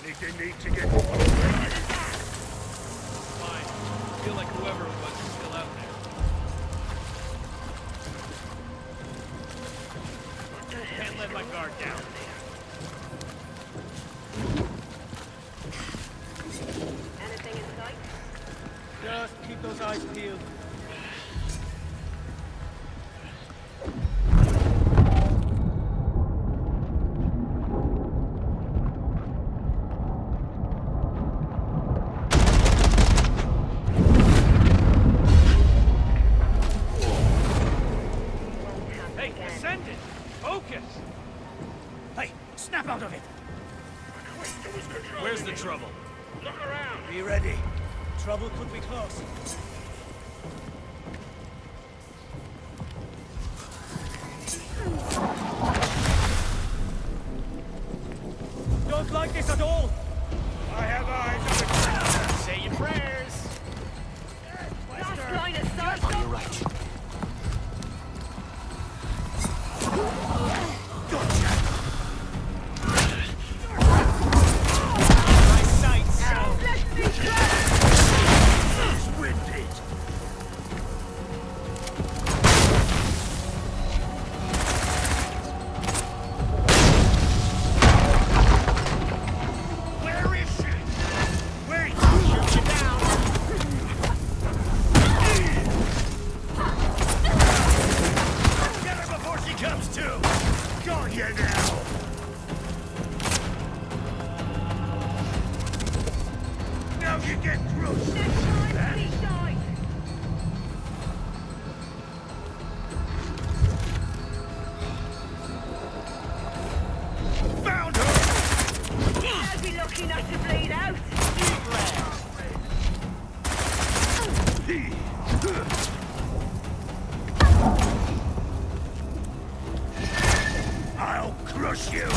Anything need to get... Fine. I feel like whoever it was is still out there. Can't let my guard down. Anything in sight? Just keep those eyes peeled. Hey, Ascendant! Focus! Hey, snap out of it! Where's the trouble? Look around! Be ready. Trouble could be close. Don't like this at all! I have eyes on the ground! Say your prayers! Last line of sight! You're right. My sights! Don't let me go! It's winded! Where is she? Wait! Shoot you down! Get her before she comes to! Got you now! Now you get crushed! Next time, we die! Found her! I'll be lucky not to bleed out! I'll crush you!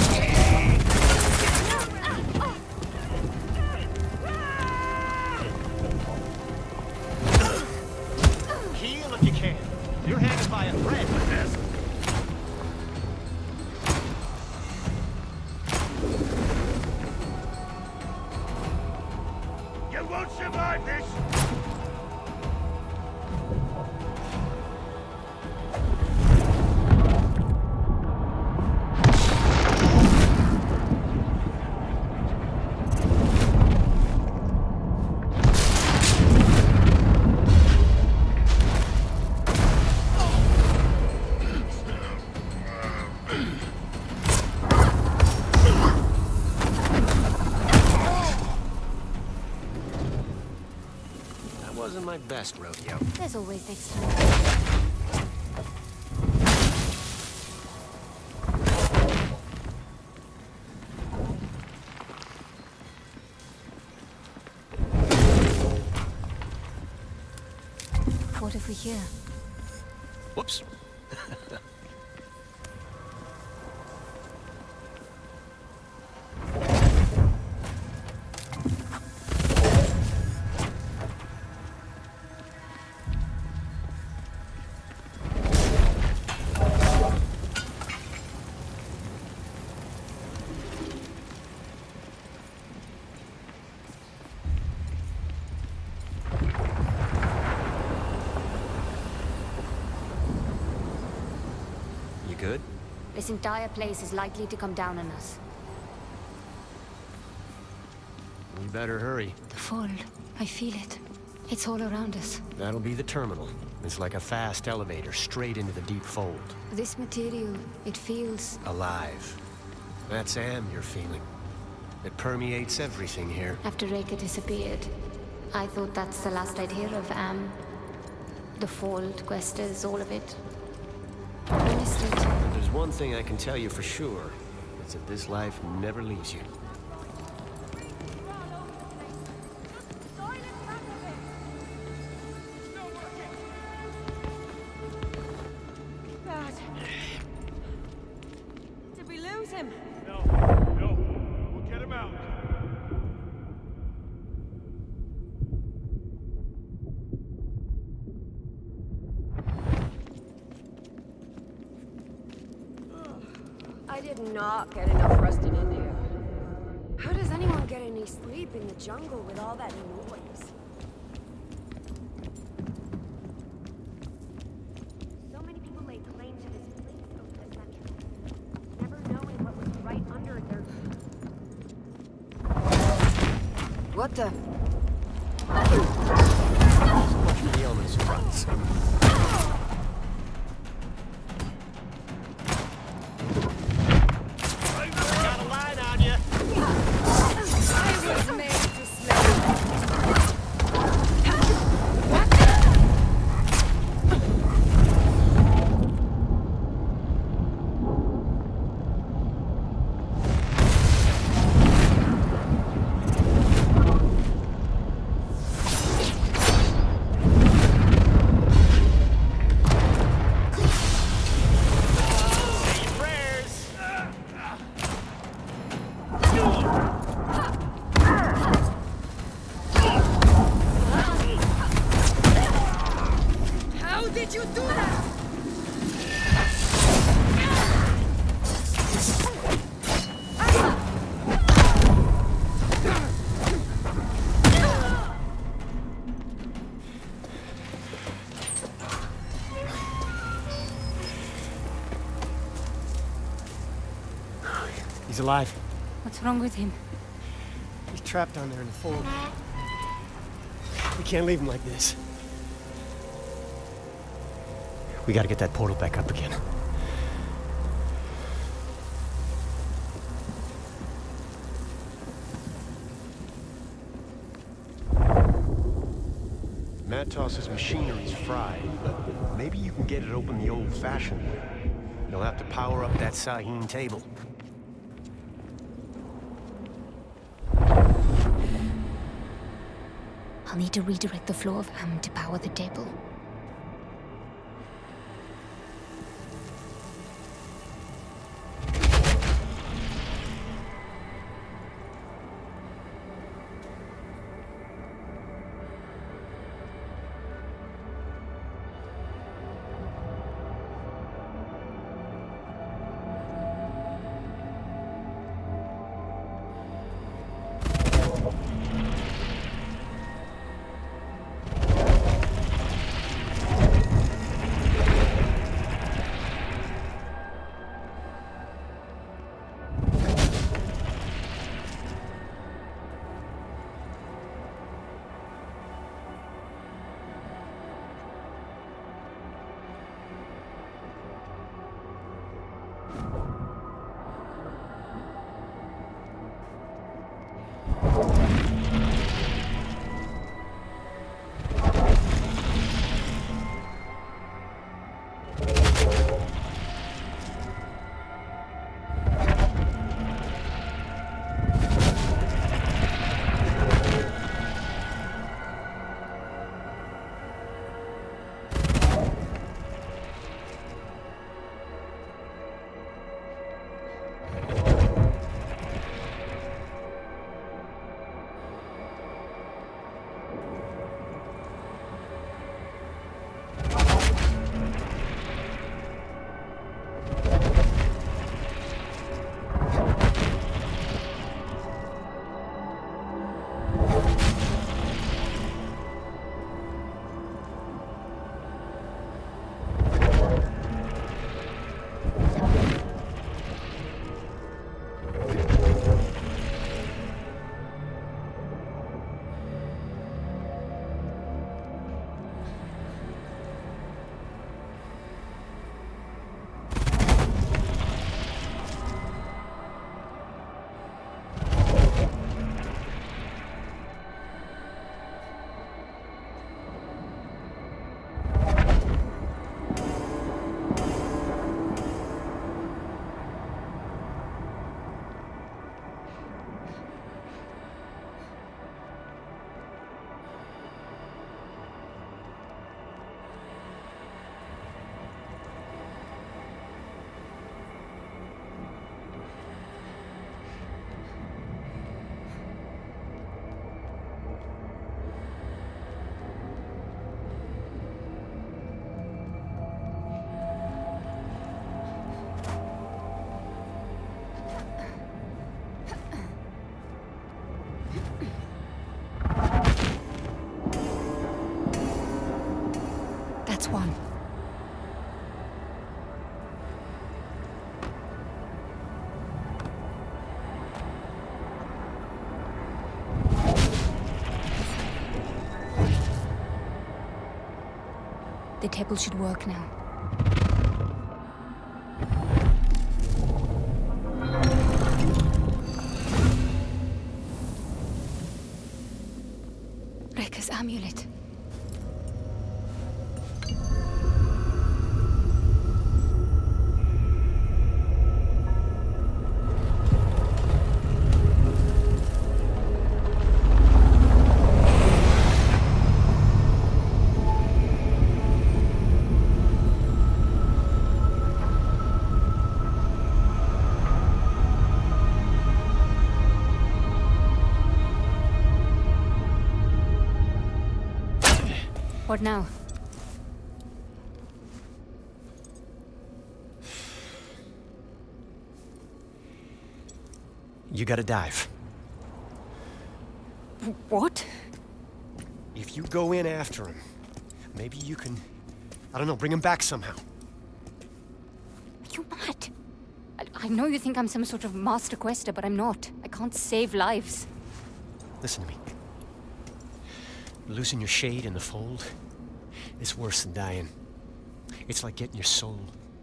Heal if you can. You're hanging by a thread. You won't survive this! That wasn't my best rodeo. There's always next time. What if we hear? Whoops. You good? This entire place is likely to come down on us. We better hurry. The fold. I feel it. It's all around us. That'll be the terminal. It's like a fast elevator straight into the deep fold. This material, it feels... Alive. That's Am you're feeling. It permeates everything here. After Reka disappeared, I thought that's the last I'd hear of Am. The fold, Questas, all of it. I missed it. But there's one thing I can tell you for sure. It's that this life never leaves you. Dad. Did we lose him? No, we'll get him out. I did not get enough rest in India. How does anyone get any sleep in the jungle with all that noise? So many people laid claim to this place over the centuries, never knowing what was right under their feet. What the? The ominous runs. Got a line on you. I was made to slay. Say your prayers. How did you do that? He's alive. What's wrong with him? He's trapped down there in the fold. We can't leave him like this. We gotta get that portal back up again. Matos's machinery's fried, but maybe you can get it open the old-fashioned way. You'll have to power up that Sahine table. I'll need to redirect the flow of Am to power the table. The temple should work now. Rekka's amulet. What now? You gotta dive. What? If you go in after him, maybe you can, I don't know, bring him back somehow. Are you mad? I know you think I'm some sort of master quester, but I'm not. I can't save lives. Listen to me. Losing your shade in the fold is worse than dying. It's like getting your soul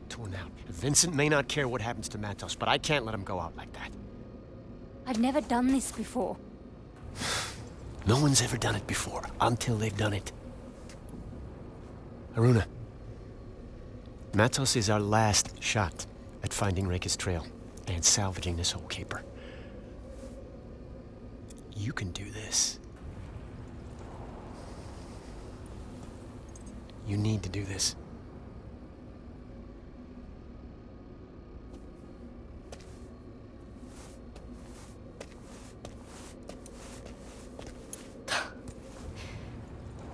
torn out. Vincent may not care what happens to Matos, but I can't let him go out like that. I've never done this before. No one's ever done it before, until they've done it. Haruna, Matos is our last shot at finding Rekka's trail and salvaging this whole caper. You can do this. You need to do this.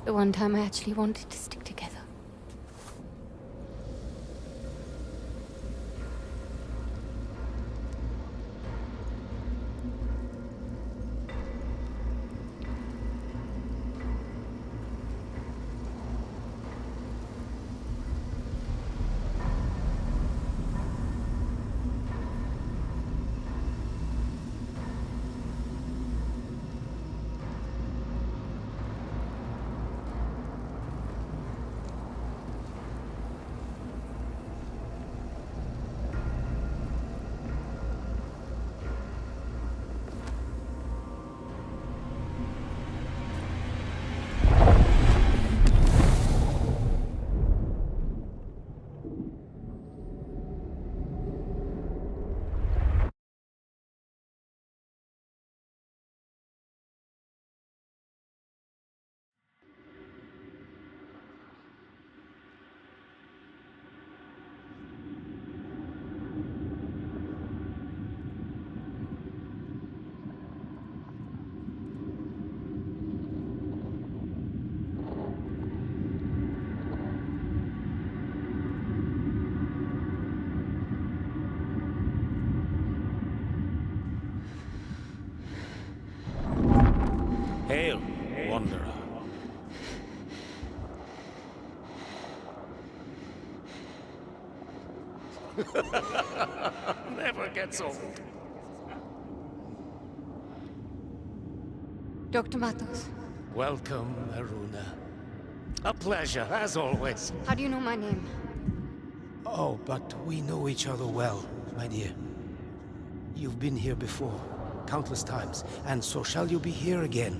The one time I actually wanted to stick together. Hail, Wanderer. Never gets old. Dr. Matos, Welcome, Haruna. A pleasure, as always. how do you know my name? Oh, but we know each other well, my dear. You've been here before, countless times, and so shall you be here again.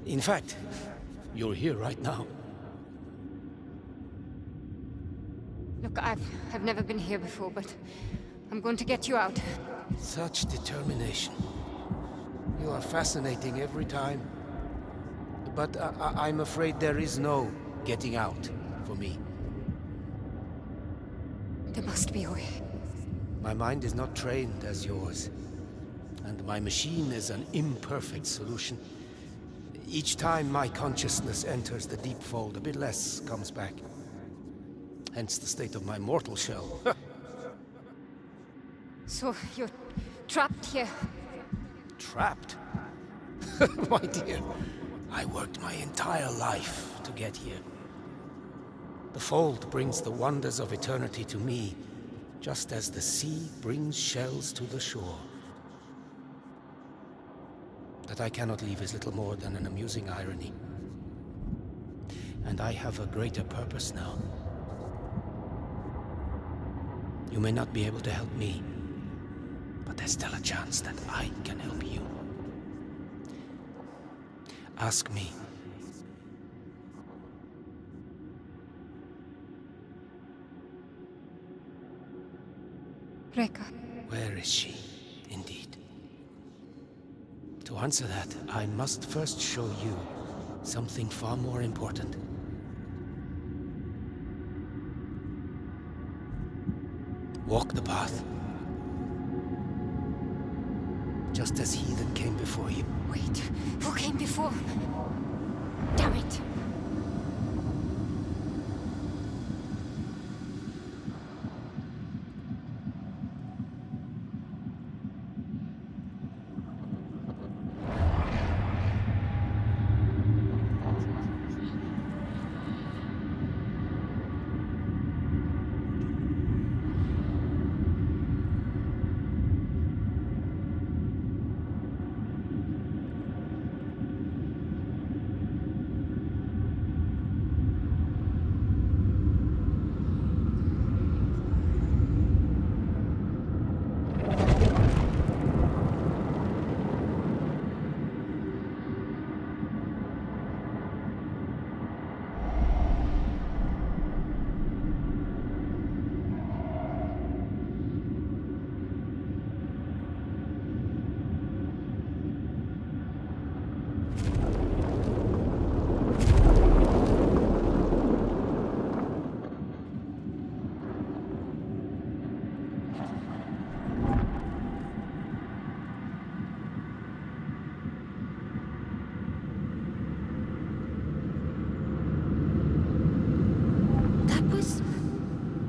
In fact, you're here right now. Look, I've never been here before, but I'm going to get you out. Such determination. You are fascinating every time. But I'm afraid there is no getting out for me. There must be a way. My mind is not trained as yours. And my machine is an imperfect solution. Each time my consciousness enters the deep fold, a bit less comes back. Hence the state of my mortal shell. So you're trapped here. Trapped? My dear, I worked my entire life to get here. The fold brings the wonders of eternity to me, just as the sea brings shells to the shore. That I cannot leave is little more than an amusing irony. and I have a greater purpose now. You may not be able to help me, but there's still a chance that I can help you. Ask me. Rekka. Where is she, indeed? To answer that, I must first show you something far more important. Walk the path. Just as he that came before you. Wait, who came before? Damn it!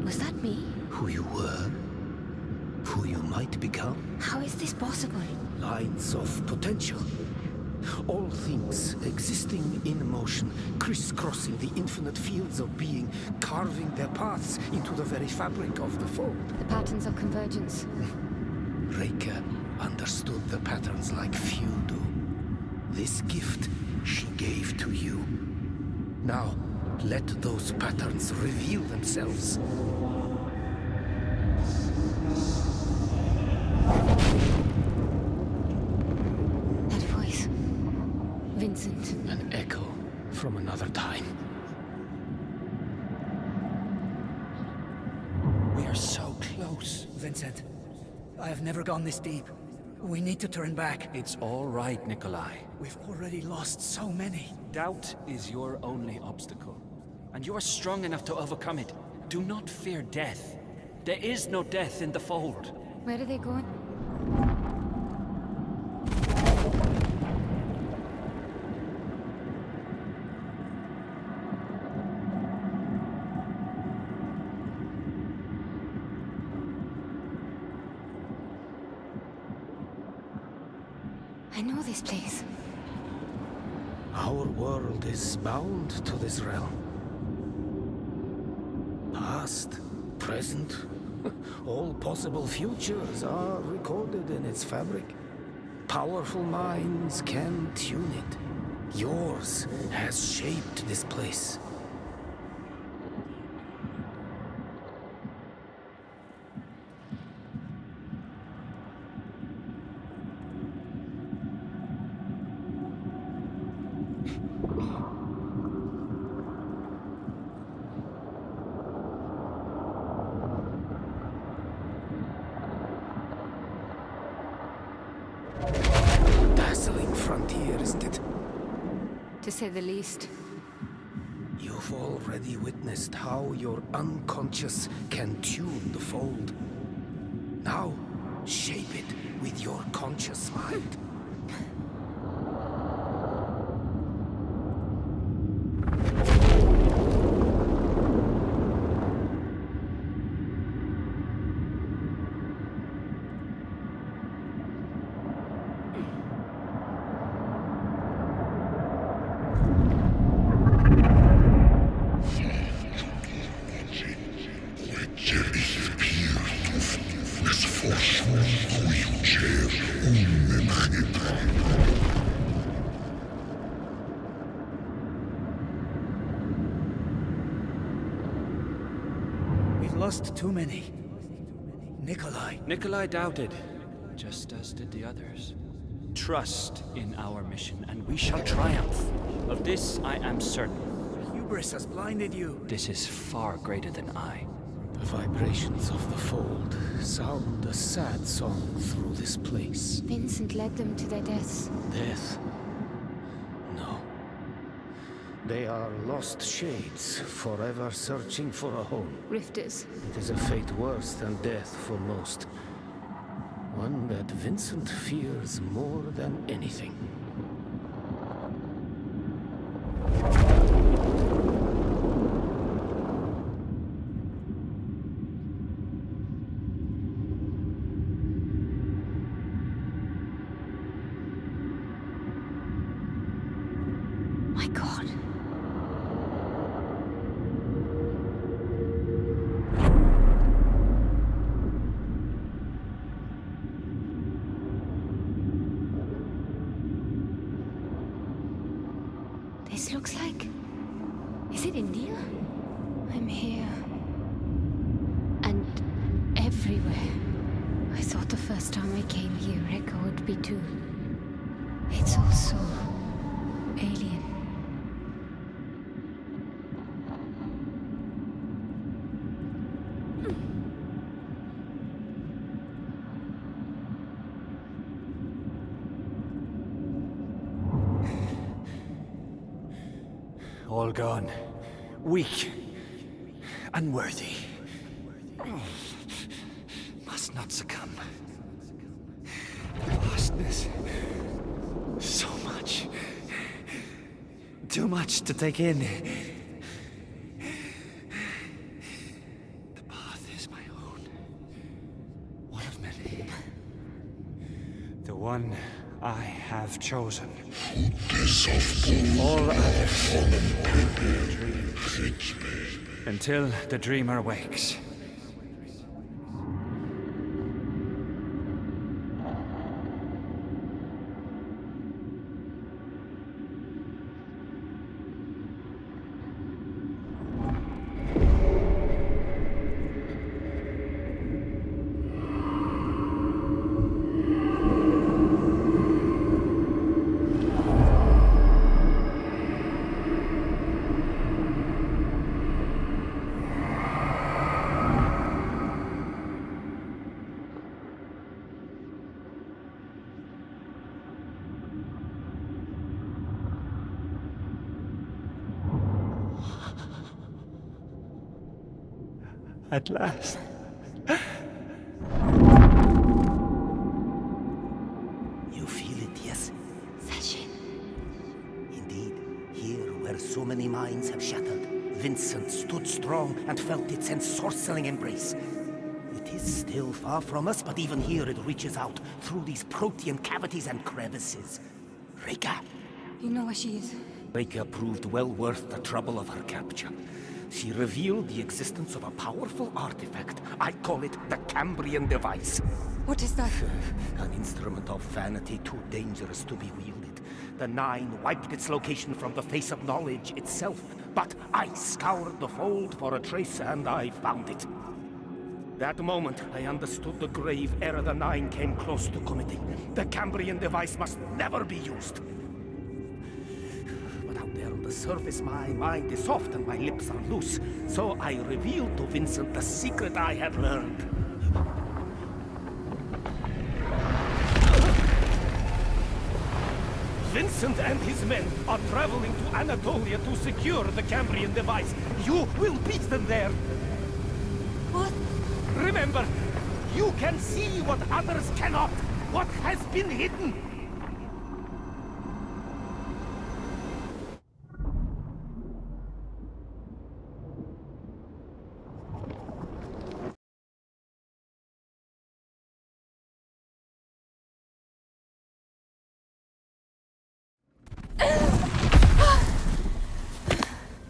Was that me? Who you were, who you might become. How is this possible? Lines of potential. All things existing in motion, crisscrossing the infinite fields of being, carving their paths into the very fabric of the fold. The patterns of convergence. Rekka understood the patterns like few do. This gift she gave to you. Now, let those patterns reveal themselves. That voice. Vincent. An echo from another time. We are so close, Vincent. I have never gone this deep. We need to turn back. It's all right, Nikolai. We've already lost so many. Doubt is your only obstacle. And you are strong enough to overcome it. Do not fear death. There is no death in the Fold. Where are they going? I know this place. Our world is bound to this realm. Past, present, all possible futures are recorded in its fabric. Powerful minds can tune it. Yours has shaped this place. Dazzling frontier, isn't it? To say the least. You've already witnessed how your unconscious can tune the Fold. Now, shape it with your conscious mind. Es forsvunnet creature, unnenskipper. lost too many. Nikolai. Nikolai doubted, just as did the others. Trust in our mission, and we shall triumph. Of this I am certain. Hubris has blinded you. This is far greater than I. The vibrations of the Fold sound a sad song through this place. Vincent led them to their deaths. Death? No. They are lost shades, forever searching for a home. Rifters. It is a fate worse than death for most. One that Vincent fears more than anything. My God. This looks like... Is it India? I'm here. And everywhere. I thought the first time I came here, Echo would be too. It's all so... alien. All gone. Weak. Unworthy. Must not succumb. Vastness. So much. Too much to take in. The path is my own. One of many. The one I have chosen. All others. Until the dreamer wakes. At last. You feel it, yes? Sachin. Indeed, here where so many minds have shattered, Vincent stood strong and felt its ensorceling embrace. It is still far from us, but even here it reaches out through these protean cavities and crevices. Rika. You know where she is? Rika proved well worth the trouble of her capture. She revealed the existence of a powerful artifact. I call it the Cambrian device. What is that? An instrument of vanity too dangerous to be wielded. The Nine wiped its location from the face of knowledge itself. But I scoured the Fold for a trace, and I found it. That moment, I understood the grave error the Nine came close to committing. The Cambrian device must never be used. But out there on the surface, my mind is soft and my lips are loose. So I revealed to Vincent the secret I had learned. Vincent and his men are traveling to Anatolia to secure the Cambrian device. You will beat them there. What? Remember, you can see what others cannot. What has been hidden.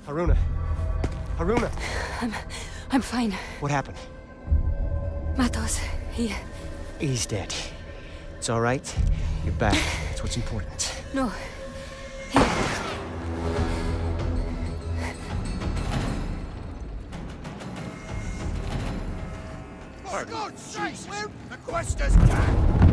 Haruna. Haruna. I'm fine. What happened? Matos, He's dead. It's all right. You're back. That's what's important. No. For God's sake, where the quest is back!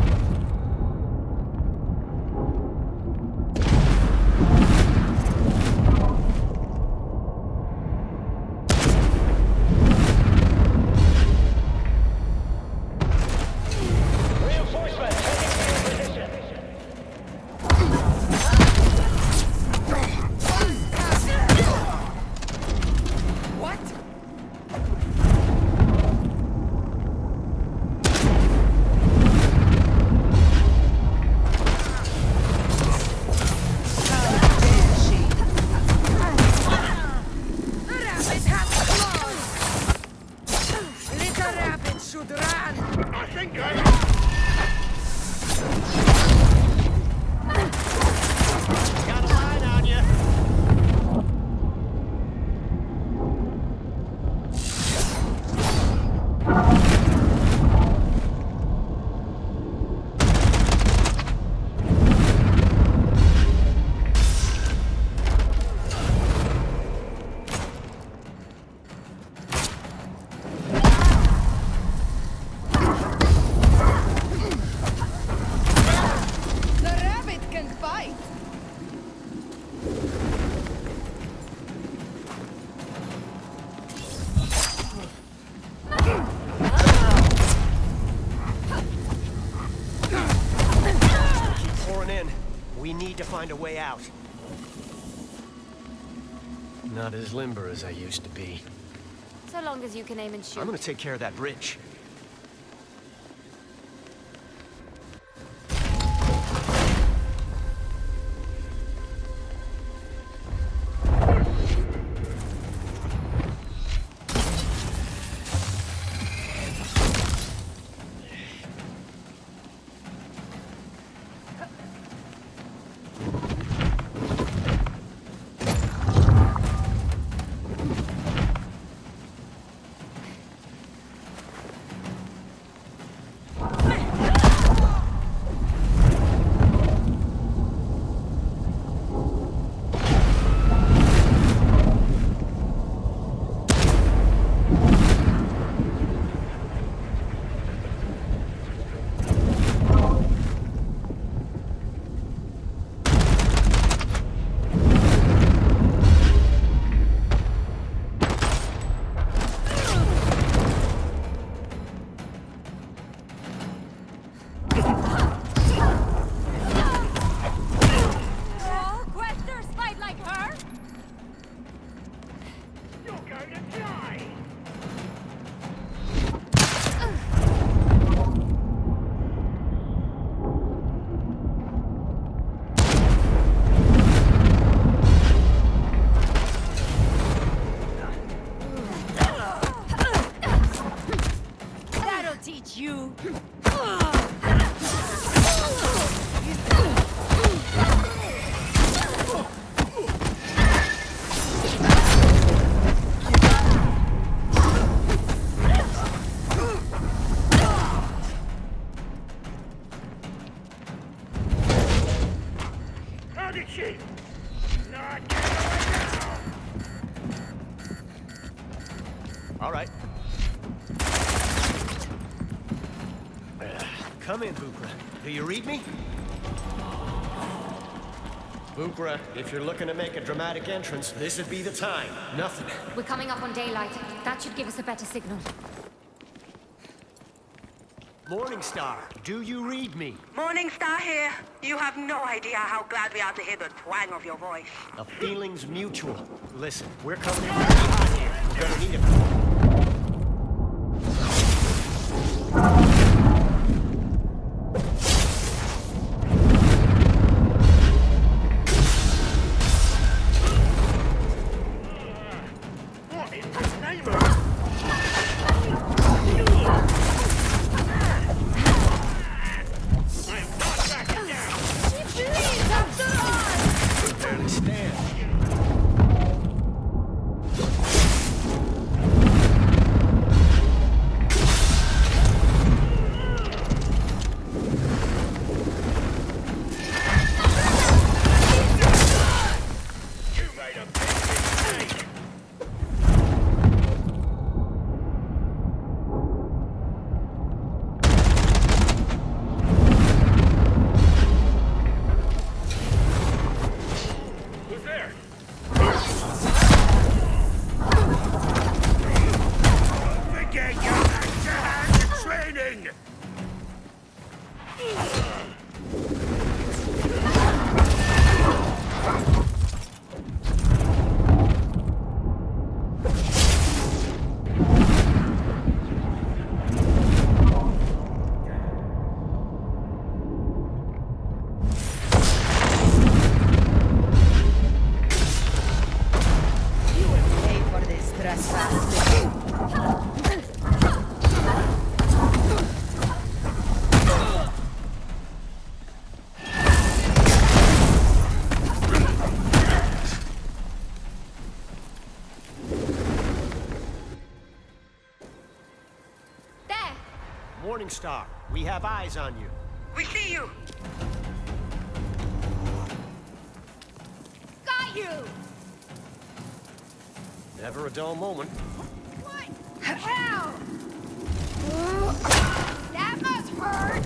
We need to find a way out. Not as limber as I used to be. So long as you can aim and shoot. I'm gonna take care of that bridge. All right. Come in, Bukra. Do you read me? Bukra, if you're looking to make a dramatic entrance, this would be the time. Nothing. We're coming up on daylight. That should give us a better signal. Morningstar, do you read me? Morningstar here. You have no idea how glad we are to hear the twang of your voice. The feeling's mutual. Listen, we're coming in pretty hot here. We're gonna need it. Morning Star. We have eyes on you. We see you. Got you! Never a dull moment. What? Hell! That must hurt!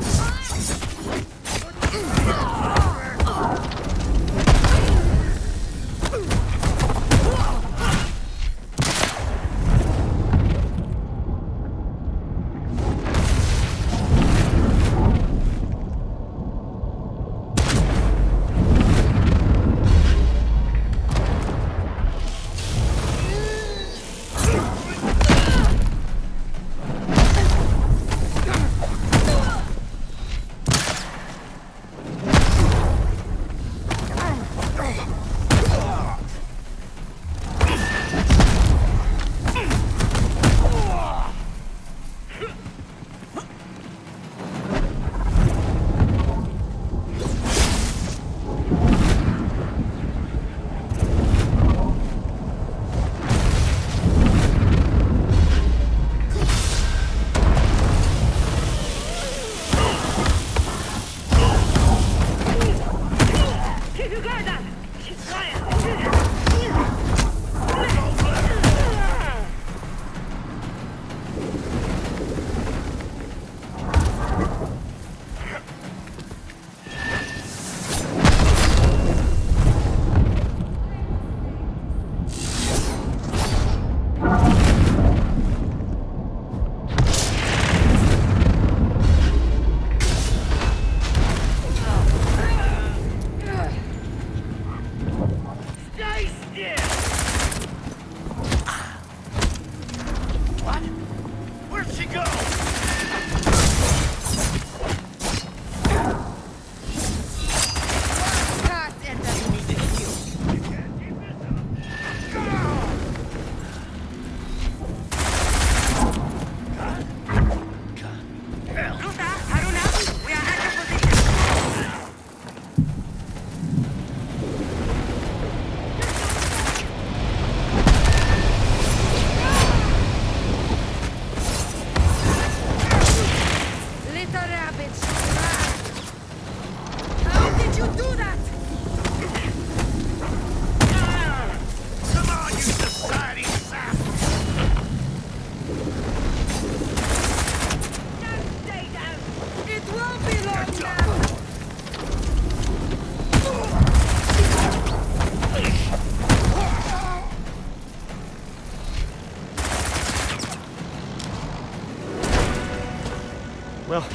Well,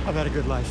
I've had a good life.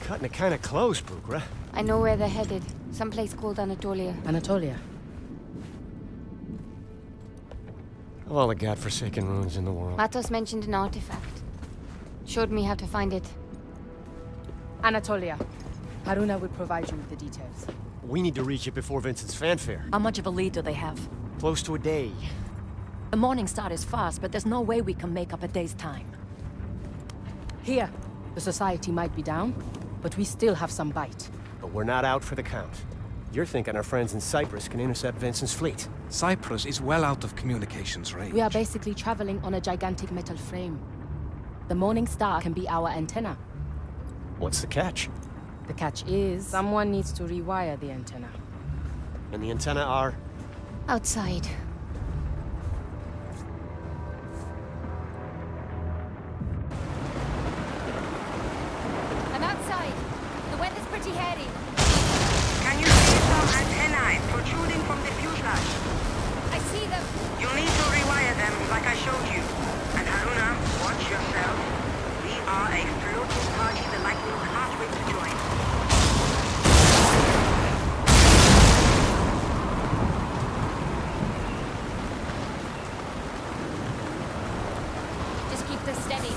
Cutting it kind of close, Bugra. I know where they're headed. Someplace called Anatolia. Anatolia. Of all the godforsaken ruins in the world. Matos mentioned an artifact. Showed me how to find it. Anatolia. Haruna will provide you with the details. We need to reach it before Vincent's fanfare. How much of a lead do they have? Close to a day. The Morning Star is fast, but there's no way we can make up a day's time. Here, the Society might be down, but we still have some bite. But we're not out for the count. You're thinking our friends in Cyprus can intercept Vincent's fleet. Cyprus is well out of communications range. We are basically traveling on a gigantic metal frame. The Morning Star can be our antenna. What's the catch? The catch is, someone needs to rewire the antenna. And the antenna are? Outside. I'm outside. The weather's pretty hairy. Can you see some antennae protruding from the fuselage? flash. I see them. You'll need to rewire them like I showed you. And Haruna, watch yourself. We are a floating party the Lightning can't wait to join. Just keep this steady.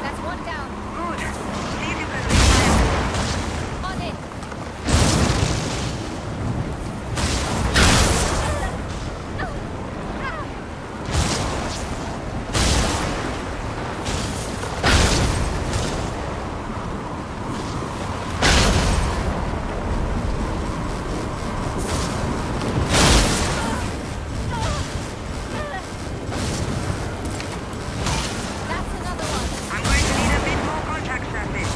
That's one down. Good. See if you can rewire them. On it. That's another one. I'm going to need a bit more contact surface.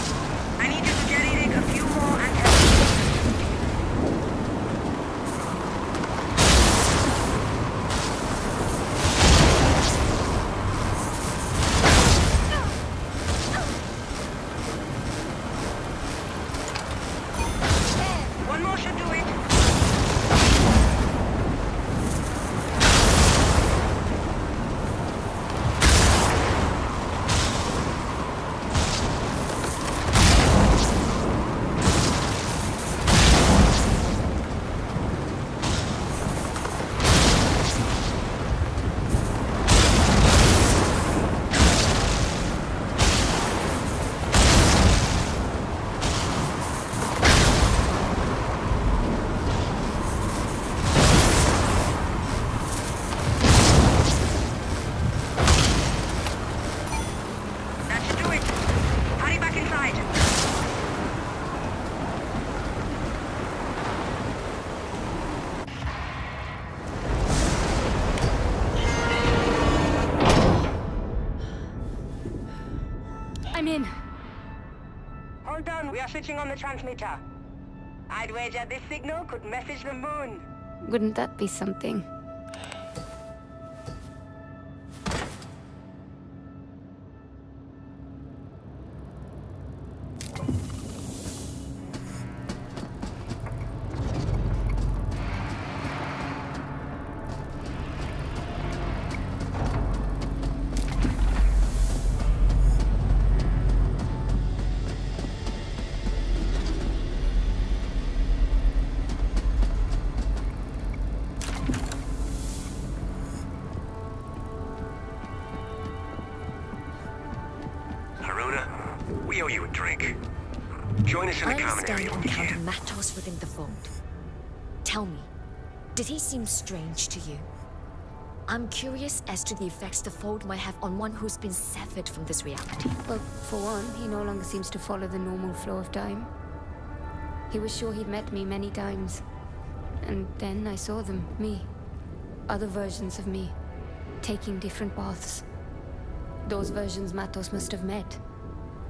I need you to jerry rig a few more antennas. One more should do it. That should do it. Hurry back inside. I'm in. Hold on, we are switching on the transmitter. I'd wager this signal could message the moon. Wouldn't that be something? Haruna, we owe you a drink. Join us in the I common understand area you when you encountered can. Matos within the fold. Tell me, did he seem strange to you? I'm curious as to the effects the fold might have on one who's been severed from this reality. Well, for one, he no longer seems to follow the normal flow of time. He was sure he'd met me many times. And then I saw them, me. Other versions of me, taking different paths. Those versions Matos must have met,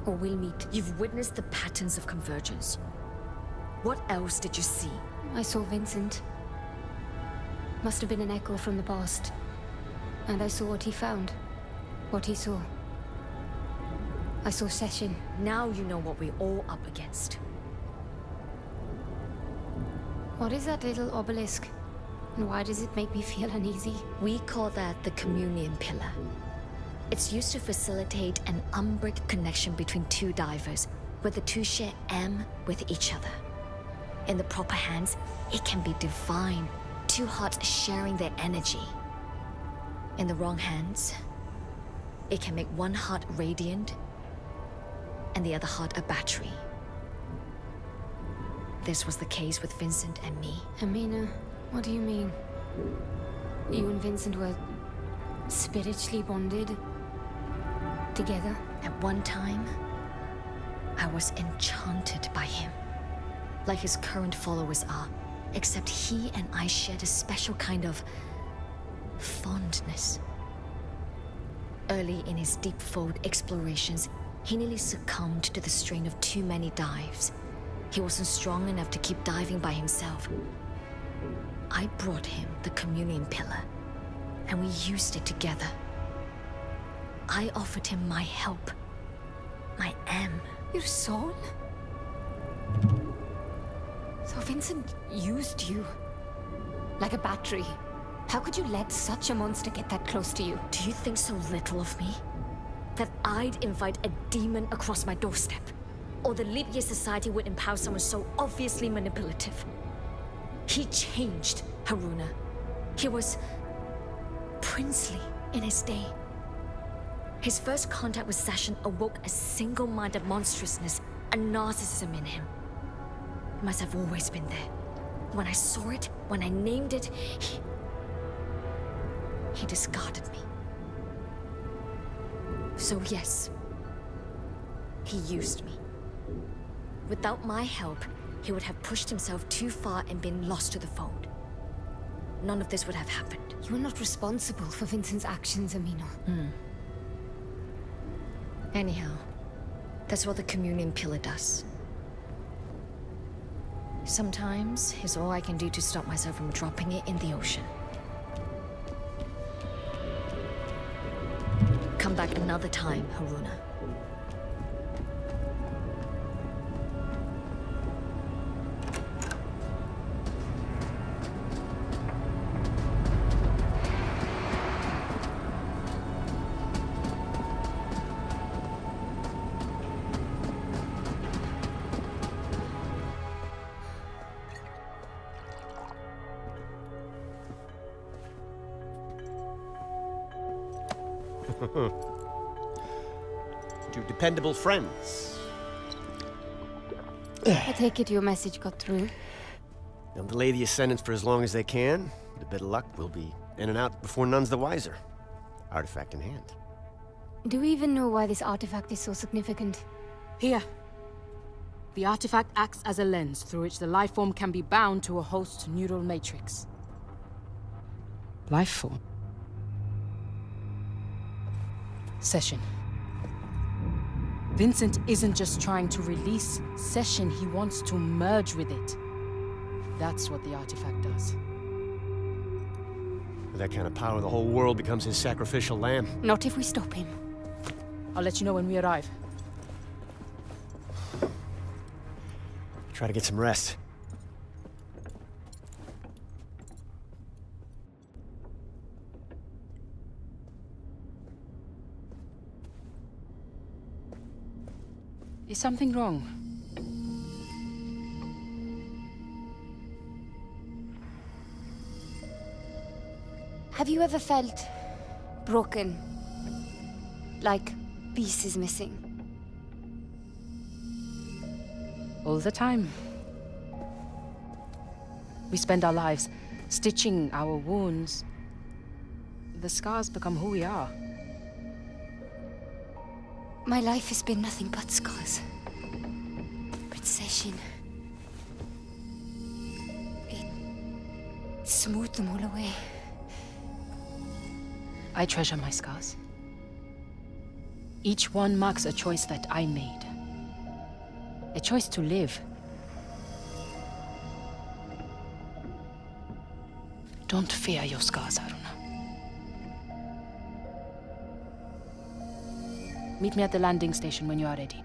or will meet. You've witnessed the patterns of convergence. What else did you see? I saw Vincent. Must have been an echo from the past. And I saw what he found. What he saw. I saw Session. Now you know what we're all up against. What is that little obelisk? And why does it make me feel uneasy? We call that the Communion Pillar. It's used to facilitate an unbreakable connection between two divers, where the two share M with each other. In the proper hands, it can be divine, two hearts sharing their energy. In the wrong hands, it can make one heart radiant and the other heart a battery. This was the case with Vincent and me. Amina, what do you mean? You and Vincent were spiritually bonded? Together? At one time, I was enchanted by him. Like his current followers are. except he and I shared a special kind of fondness. Early in his deep fold explorations, he nearly succumbed to the strain of too many dives. He wasn't strong enough to keep diving by himself. I brought him the communion pillar, and we used it together. I offered him my help. My M. Your soul? So Vincent used you like a battery. How could you let such a monster get that close to you? Do you think so little of me? That I'd invite a demon across my doorstep? Or the Leap Year Society would empower someone so obviously manipulative? He changed, Haruna. He was princely in his day. His first contact with Session awoke a single-minded monstrousness and narcissism in him. It must have always been there. When I saw it, when I named it, he discarded me. So yes, he used me. Without my help, he would have pushed himself too far and been lost to the fold. None of this would have happened. You are not responsible for Vincent's actions, Amino. Anyhow, that's what the communion pillar does. Sometimes it's all I can do to stop myself from dropping it in the ocean. Come back another time, Haruna. Two dependable friends. I take it your message got through. They'll delay the ascendance for as long as they can. With a bit of luck, we'll be in and out before none's the wiser. Artifact in hand. Do we even know why this artifact is so significant? Here. The artifact acts as a lens through which the life form can be bound to a host's neural matrix. Life form? Session. Vincent isn't just trying to release Session, he wants to merge with it. That's what the artifact does. With that kind of power, the whole world becomes his sacrificial lamb. Not if we stop him. I'll let you know when we arrive. Try to get some rest. Is something wrong? Have you ever felt broken? Like pieces missing? All the time. We spend our lives stitching our wounds. The scars become who we are. My life has been nothing but scars. But Session... it smoothed them all away. I treasure my scars. Each one marks a choice that I made. A choice to live. Don't fear your scars, Haruna. Meet me at the landing station when you are ready.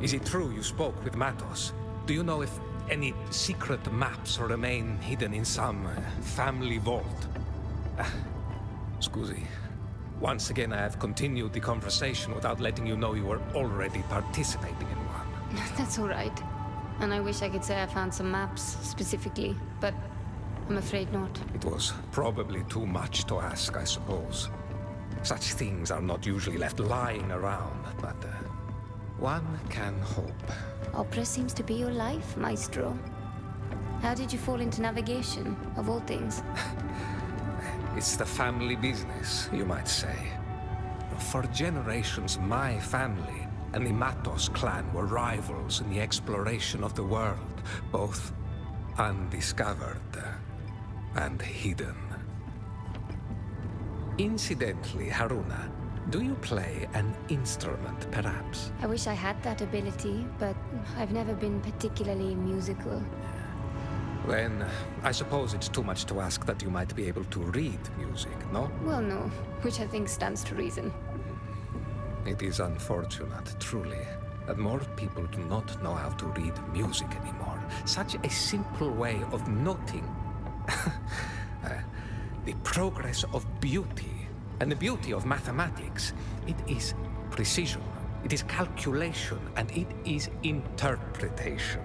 Is it true you spoke with Matos? Do you know if any secret maps remain hidden in some family vault? Scusi. Once again, I have continued the conversation without letting you know you were already participating in one. That's all right. And I wish I could say I found some maps, specifically, but I'm afraid not. It was probably too much to ask, I suppose. Such things are not usually left lying around, but one can hope. Opera seems to be your life, Maestro. How did you fall into navigation, of all things? It's the family business, you might say. For generations, my family and the Matos clan were rivals in the exploration of the world, both undiscovered and hidden. Incidentally, Haruna, do you play an instrument, perhaps? I wish I had that ability, but I've never been particularly musical. Then, I suppose it's too much to ask that you might be able to read music, no? Well, no, which I think stands to reason. It is unfortunate, truly, that more people do not know how to read music anymore. Such a simple way of noting the progress of beauty and the beauty of mathematics. It is precision, it is calculation, and it is interpretation.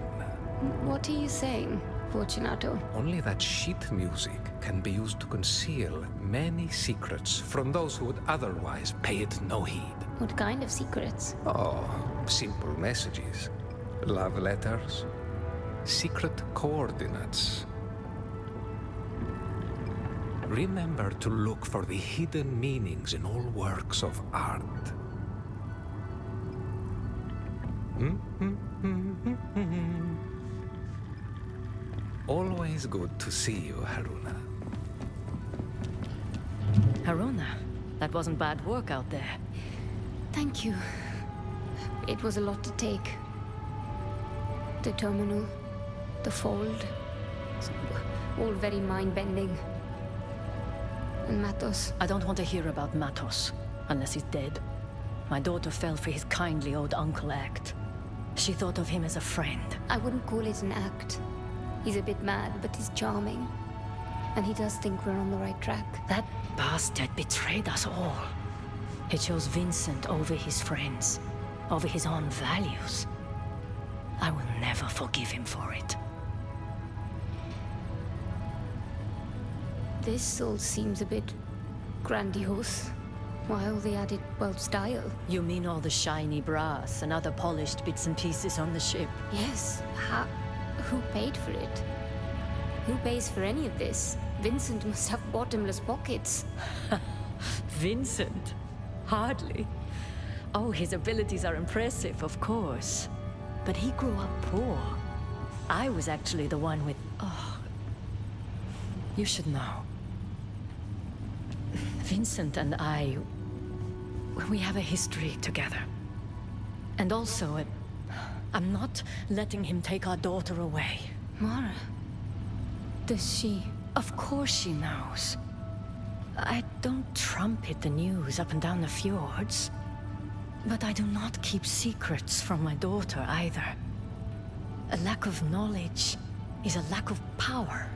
What are you saying, Fortunato? Only that sheet music can be used to conceal many secrets from those who would otherwise pay it no heed. What kind of secrets? Oh, simple messages. Love letters. Secret coordinates. Remember to look for the hidden meanings in all works of art. Always good to see you, Haruna. Haruna, that wasn't bad work out there. Thank you. It was a lot to take. The terminal, the fold, all very mind-bending. And Matos. I don't want to hear about Matos, unless he's dead. My daughter fell for his kindly old uncle act. She thought of him as a friend. I wouldn't call it an act. He's a bit mad, but he's charming. And he does think we're on the right track. That bastard betrayed us all. He chose Vincent over his friends, over his own values. I will never forgive him for it. This all seems a bit grandiose. Why all the added, well, style? You mean all the shiny brass and other polished bits and pieces on the ship? Yes. Who paid for it? Who pays for any of this? Vincent must have bottomless pockets. Vincent? Hardly. Oh, his abilities are impressive, of course. But he grew up poor. I was actually the one with... Oh, you should know. Vincent and I... we have a history together. And also, I'm not letting him take our daughter away. Mara... does she... Of course she knows. I don't trumpet the news up and down the fjords. But I do not keep secrets from my daughter either. A lack of knowledge is a lack of power.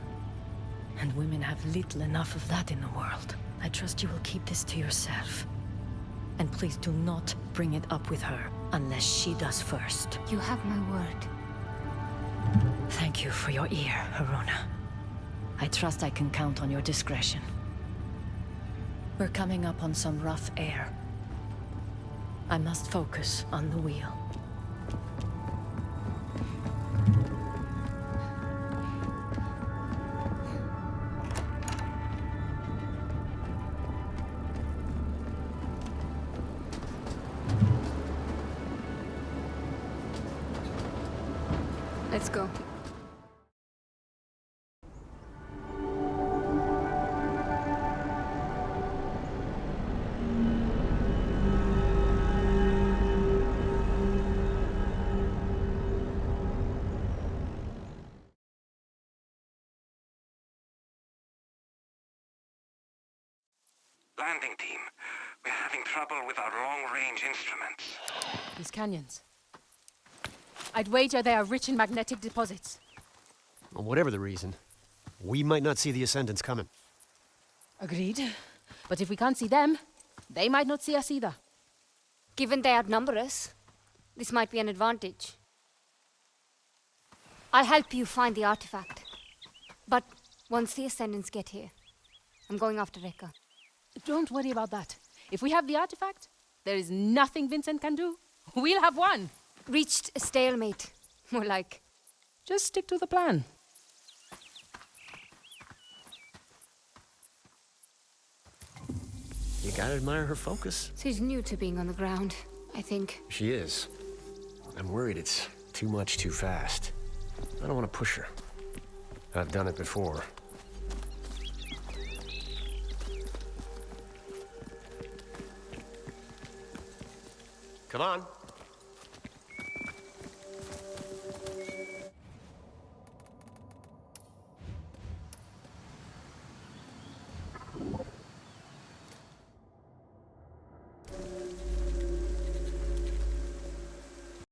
And women have little enough of that in the world. I trust you will keep this to yourself. And please do not bring it up with her unless she does first. You have my word. Thank you for your ear, Haruna. I trust I can count on your discretion. We're coming up on some rough air. I must focus on the wheel. Let's go. Landing team, we're having trouble with our long-range instruments. These canyons. I'd wager they are rich in magnetic deposits. Well, whatever the reason, we might not see the Ascendants coming. Agreed. But if we can't see them, they might not see us either. Given they outnumber us, this might be an advantage. I'll help you find the artifact. But once the Ascendants get here, I'm going after Rekka. Don't worry about that. If we have the artifact, there is nothing Vincent can do. We'll have won. Reached a stalemate. More like. Just stick to the plan. You gotta admire her focus. She's new to being on the ground, I think. She is. I'm worried it's too much too fast. I don't want to push her. I've done it before. Come on.